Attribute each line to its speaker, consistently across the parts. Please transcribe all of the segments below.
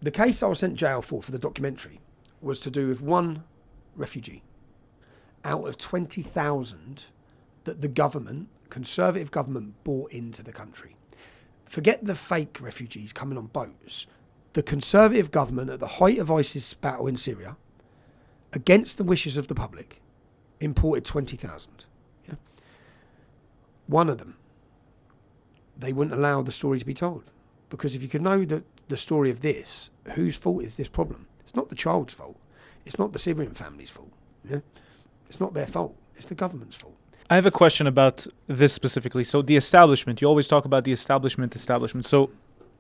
Speaker 1: The case I was sent to jail for the documentary was to do with one refugee out of 20,000 that the government, Conservative government, brought into the country. Forget the fake refugees coming on boats. The Conservative government, at the height of ISIS battle in Syria, against the wishes of the public, imported 20,000. Yeah? One of them, they wouldn't allow the story to be told. Because if you could know the story of this, whose fault is this problem? It's not the child's fault. It's not the Syrian family's fault. Yeah? It's not their fault. It's the government's fault.
Speaker 2: I have a question about this specifically. So the establishment, you always talk about the establishment. So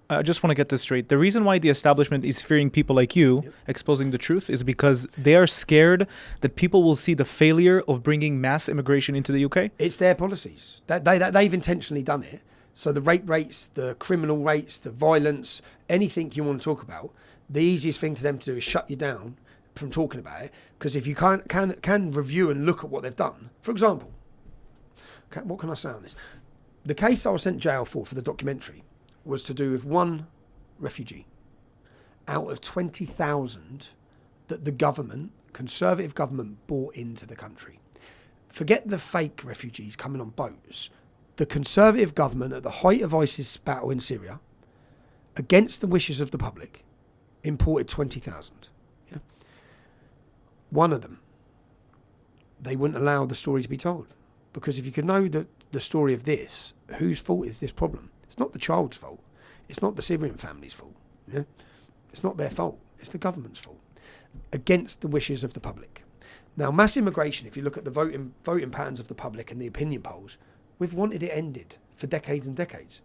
Speaker 2: I just want to get this straight. The reason why the establishment is fearing people like you, exposing the truth, is because they are scared that people will see the failure of bringing mass immigration into the UK?
Speaker 1: It's their policies. They've intentionally done it. So the rape rates, the criminal rates, the violence, anything you want to talk about, the easiest thing to them to do is shut you down from talking about it. Because if you can review and look at what they've done, for example, what can I say on this? The case I was sent to jail for the documentary was to do with one refugee out of 20,000 that the government, Conservative government, brought into the country. Forget the fake refugees coming on boats. The Conservative government, at the height of ISIS battle in Syria, against the wishes of the public, imported 20,000. Yeah? One of them, they wouldn't allow the story to be told. Because if you could know the story of this, whose fault is this problem? It's not the child's fault. It's not the Syrian family's fault. Yeah? It's not their fault. It's the government's fault. Against the wishes of the public. Now, mass immigration, if you look at the voting patterns of the public and the opinion polls, we've wanted it ended for decades and decades.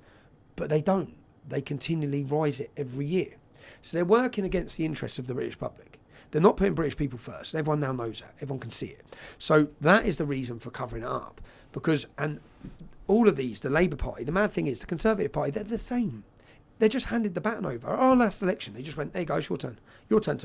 Speaker 1: But they don't. They continually rise it every year. So they're working against the interests of the British public. They're not putting British people first. Everyone now knows that. Everyone can see it. So that is the reason for covering it up. Because, and all of these, the Labour Party, the mad thing is, the Conservative Party, they're the same. They just handed the baton over. Our last election, they just went, hey guys, your turn. Your turn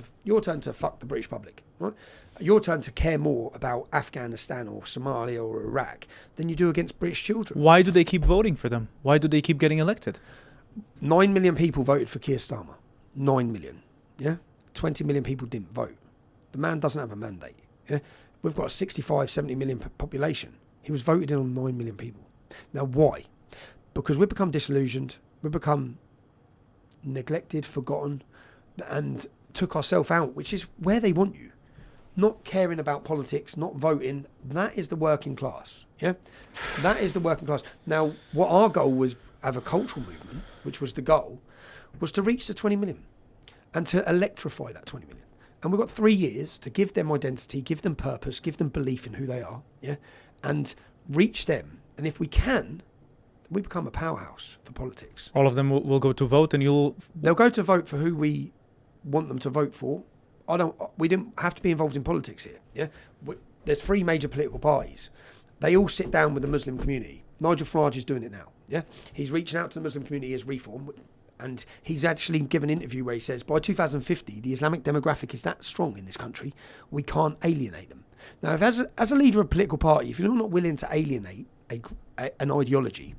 Speaker 1: to fuck the British public. Right? Your turn to care more about Afghanistan or Somalia or Iraq than you do against British children.
Speaker 2: Why do they keep voting for them? Why do they keep getting elected?
Speaker 1: 9 million people voted for Keir Starmer. 9 million. Yeah? 20 million people didn't vote. The man doesn't have a mandate. Yeah? We've got a 65, 70 million population. He was voted in on 9 million people. Now, why? Because we've become disillusioned. We've become neglected, forgotten, and took ourselves out, which is where they want you. Not caring about politics, not voting. That is the working class. Yeah? That is the working class. Now, what our goal was, have a cultural movement, which was the goal, was to reach the 20 million. And to electrify that 20 million. And we've got 3 years to give them identity, give them purpose, give them belief in who they are, yeah, and reach them. And if we can, we become a powerhouse for politics.
Speaker 2: All of them will go to vote, and
Speaker 1: they'll go to vote for who we want them to vote for. We didn't have to be involved in politics here, yeah. There's 3 major political parties. They all sit down with the Muslim community. Nigel Farage is doing it now, yeah. He's reaching out to the Muslim community as Reform. And he's actually given an interview where he says, by 2050, the Islamic demographic is that strong in this country, we can't alienate them. Now, if as a leader of a political party, if you're not willing to alienate an ideology,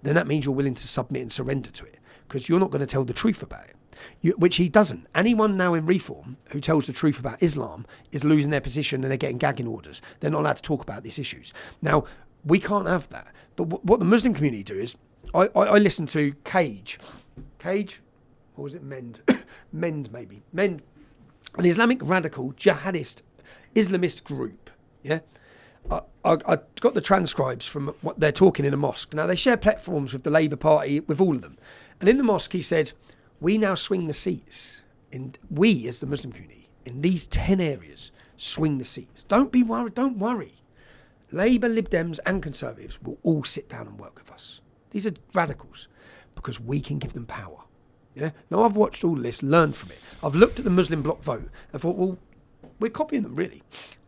Speaker 1: then that means you're willing to submit and surrender to it, because you're not going to tell the truth about it, which he doesn't. Anyone now in Reform who tells the truth about Islam is losing their position and they're getting gagging orders. They're not allowed to talk about these issues. Now, we can't have that. But what the Muslim community do is, I listen to Cage, or was it Mend? Mend, an Islamic radical jihadist Islamist group. Yeah, I got the transcribes from what they're talking in a mosque. Now they share platforms with the Labour Party, with all of them. And in the mosque, he said, "We now swing the seats. We, as the Muslim community, in these 10 areas, swing the seats. Don't be worried. Don't worry. Labour, Lib Dems, and Conservatives will all sit down and work with us. These are radicals." Because we can give them power. Yeah. Now I've watched all this, learned from it. I've looked at the Muslim bloc vote and thought, well, we're copying them really.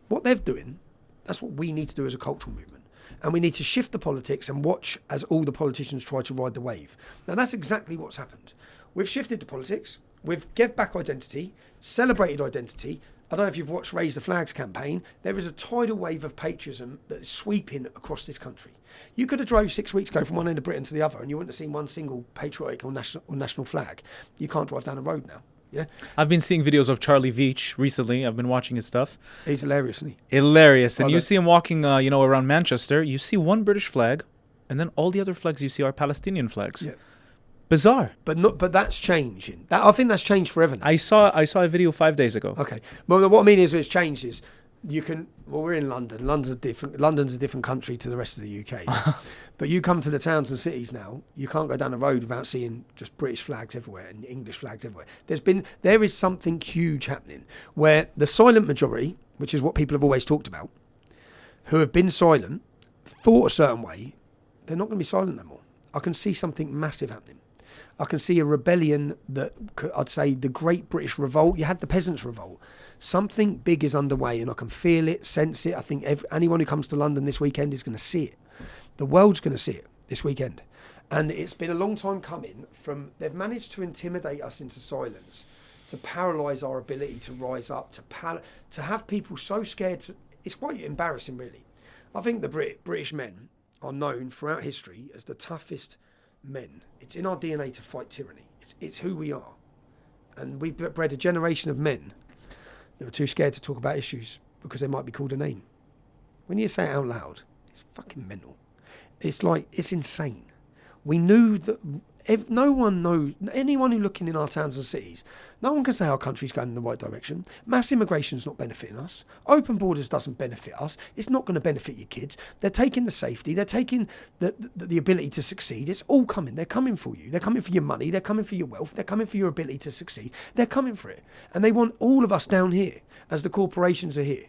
Speaker 1: What they're doing, that's what we need to do as a cultural movement. And we need to shift the politics and watch as all the politicians try to ride the wave. Now that's exactly what's happened. We've shifted the politics. We've give back identity, celebrated identity. I don't know if you've watched Raise the Flags campaign. There is a tidal wave of patriotism that is sweeping across this country. You could have drove 6 weeks ago from one end of Britain to the other and you wouldn't have seen one single patriotic or national flag. You can't drive down the road now. Yeah,
Speaker 2: I've been seeing videos of Charlie Veach recently. I've been watching his stuff.
Speaker 1: he's hilarious, isn't he?
Speaker 2: Hilarious. And
Speaker 1: I
Speaker 2: you
Speaker 1: know.
Speaker 2: see him walking, around Manchester. You see one British flag, and then all the other flags you see are Palestinian flags.
Speaker 1: Yeah.
Speaker 2: Bizarre.
Speaker 1: But that's changing. I think that's changed forever now.
Speaker 2: I saw a video 5 days ago.
Speaker 1: Okay. Well, what I mean is, it's changed is you can. Well, we're in London. London's a different country to the rest of the UK. But you come to the towns and cities now. You can't go down the road without seeing just British flags everywhere and English flags everywhere. There is something huge happening where the silent majority, which is what people have always talked about, who have been silent, thought a certain way, they're not going to be silent no more. I can see something massive happening. I can see a rebellion that I'd say the Great British Revolt. You had the Peasants' Revolt. Something big is underway, and I can feel it, sense it. I think anyone who comes to London this weekend is going to see it. The world's going to see it this weekend. And it's been a long time coming they've managed to intimidate us into silence, to paralyse our ability to rise up, to have people so scared. It's quite embarrassing, really. I think the British men are known throughout history as the toughest men. It's in our DNA to fight tyranny. It's who we are. And we bred a generation of men that were too scared to talk about issues because they might be called a name. When you say it out loud, it's fucking mental. It's insane. We knew that no one knows, anyone who looking in our towns and cities, no one can say our country's going in the right direction. Mass immigration's not benefiting us. Open borders doesn't benefit us. It's not going to benefit your kids. They're taking the safety. They're taking the ability to succeed. It's all coming. They're coming for you. They're coming for your money. They're coming for your wealth. They're coming for your ability to succeed. They're coming for it. And they want all of us down here as the corporations are here.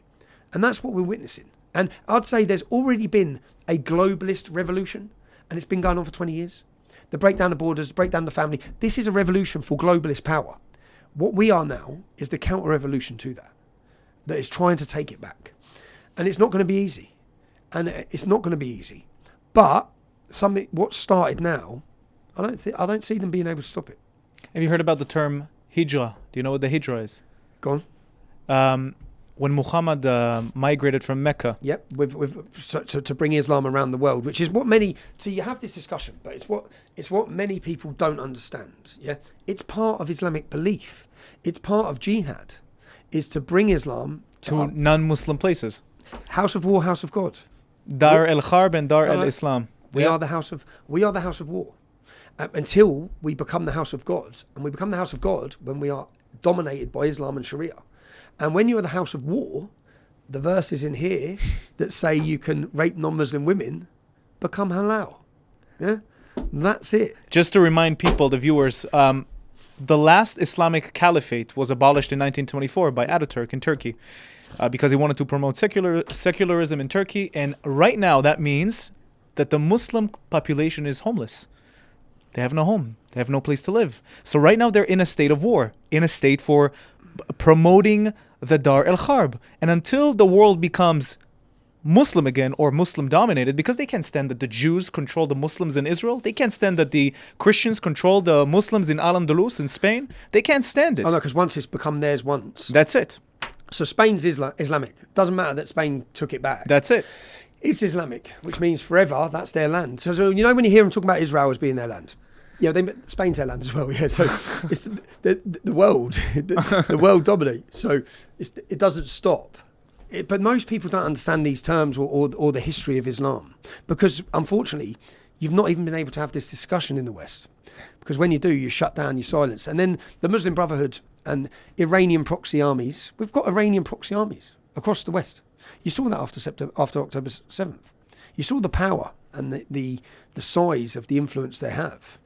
Speaker 1: And that's what we're witnessing. And I'd say there's already been a globalist revolution, and it's been going on for 20 years. The breakdown of borders, breakdown of the family. This is a revolution for globalist power. What we are now is the counter-revolution to that is trying to take it back. And it's not going to be easy. But what started now, I don't see them being able to stop it.
Speaker 2: Have you heard about the term hijra? Do you know what the hijra is?
Speaker 1: Go on.
Speaker 2: When Muhammad migrated from Mecca.
Speaker 1: Yep, to bring Islam around the world, which is what many. So you have this discussion, but it's what many people don't understand. Yeah, it's part of Islamic belief. It's part of jihad, is to bring Islam
Speaker 2: to non-Muslim places.
Speaker 1: House of war, house of God.
Speaker 2: Dar el-Kharb and Dar el-Islam.
Speaker 1: We are the house of war. Until we become the house of God, and we become the house of God when we are dominated by Islam and Sharia. And when you're the house of war, the verses in here that say you can rape non-Muslim women become halal. Yeah, that's it.
Speaker 2: Just to remind people, the viewers, the last Islamic caliphate was abolished in 1924 by Ataturk in Turkey because he wanted to promote secularism in Turkey. And right now, that means that the Muslim population is homeless. They have no home. They have no place to live. So right now, they're in a state of war, in a state for promoting the Dar el-Kharb. And until the world becomes Muslim again, or Muslim dominated, because they can't stand that the Jews control the Muslims in Israel, they can't stand that the Christians control the Muslims in Al-Andalus in Spain, they can't stand it.
Speaker 1: Oh no, because once it's become theirs once.
Speaker 2: That's it.
Speaker 1: So Spain's Islamic. Doesn't matter that Spain took it back.
Speaker 2: That's it.
Speaker 1: It's Islamic, which means forever that's their land. So you know when you hear them talking about Israel as being their land, yeah, Spain's their land as well. Yeah, so it's the world, the world dominates. So it doesn't stop. But most people don't understand these terms or the history of Islam, because unfortunately, you've not even been able to have this discussion in the West. Because when you do, you shut down, you silence. And then the Muslim Brotherhood and Iranian proxy armies. We've got Iranian proxy armies across the West. You saw that after October 7th. You saw the power and the size of the influence they have.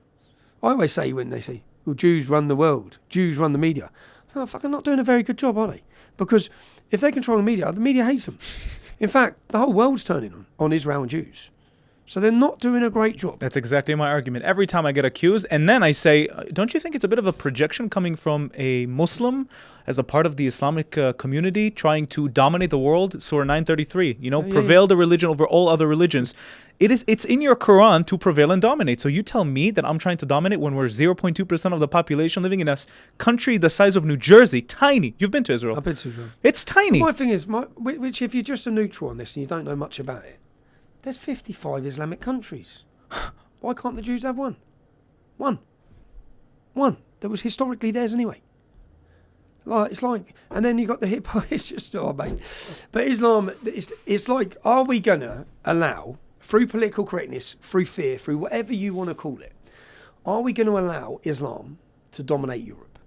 Speaker 1: I always say when they say, well, Jews run the world, Jews run the media. Oh, fucking not doing a very good job, are they? Because if they control the media hates them. In fact, the whole world's turning on Israel and Jews. So they're not doing a great job.
Speaker 2: That's exactly my argument. Every time I get accused, and then I say, don't you think it's a bit of a projection coming from a Muslim as a part of the Islamic community trying to dominate the world? Surah 933, prevail the religion over all other religions. It's in your Quran to prevail and dominate. So you tell me that I'm trying to dominate when we're 0.2% of the population living in a country the size of New Jersey, tiny. You've been to Israel.
Speaker 1: I've been to Israel.
Speaker 2: It's tiny.
Speaker 1: My thing is, which if you're just a neutral on this and you don't know much about it, there's 55 Islamic countries. Why can't the Jews have one? One. That was historically theirs anyway. Like it's like, and then you got the hip hop. It's just mate. But Islam, it's like, are we gonna allow through political correctness, through fear, through whatever you want to call it, are we going to allow Islam to dominate Europe?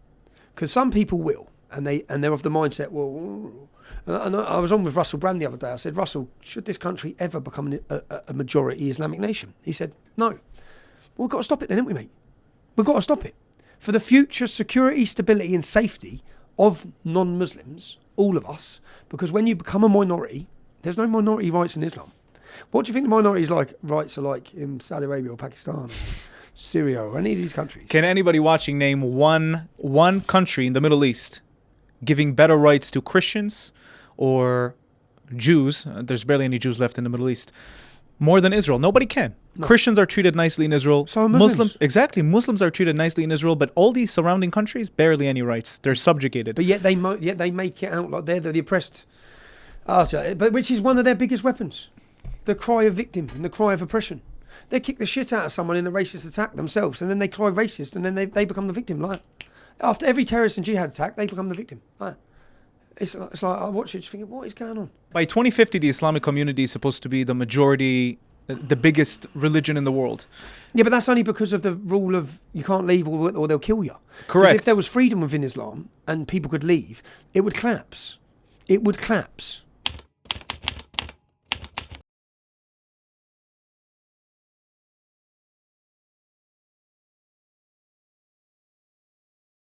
Speaker 1: Because some people will, and they're of the mindset. Well, and I was on with Russell Brand the other day. I said, Russell, should this country ever become a majority Islamic nation? He said, no. Well, we've got to stop it then, haven't we, mate? We've got to stop it for the future security, stability, and safety of non-Muslims, all of us. Because when you become a minority, there's no minority rights in Islam. What do you think the minorities rights are like in Saudi Arabia or Pakistan or Syria or any of these countries?
Speaker 2: Can anybody watching name one country in the Middle East giving better rights to Christians or Jews? There's barely any Jews left in the Middle East. More than Israel. Nobody can. No. Christians are treated nicely in Israel.
Speaker 1: So are Muslims.
Speaker 2: Exactly. Muslims are treated nicely in Israel, but all these surrounding countries, barely any rights. They're subjugated.
Speaker 1: But yet they make it out like they're the oppressed. But which is one of their biggest weapons. The cry of victim and the cry of oppression. They kick the shit out of someone in a racist attack themselves, and then they cry racist, and then they become the victim. Like after every terrorist and jihad attack, they become the victim. Like, it's like I watch it, just thinking, what is going on?
Speaker 2: By 2050, the Islamic community is supposed to be the majority, the biggest religion in the world.
Speaker 1: Yeah, but that's only because of the rule of you can't leave or they'll kill you.
Speaker 2: Correct.
Speaker 1: If there was freedom within Islam and people could leave, it would collapse. It would collapse.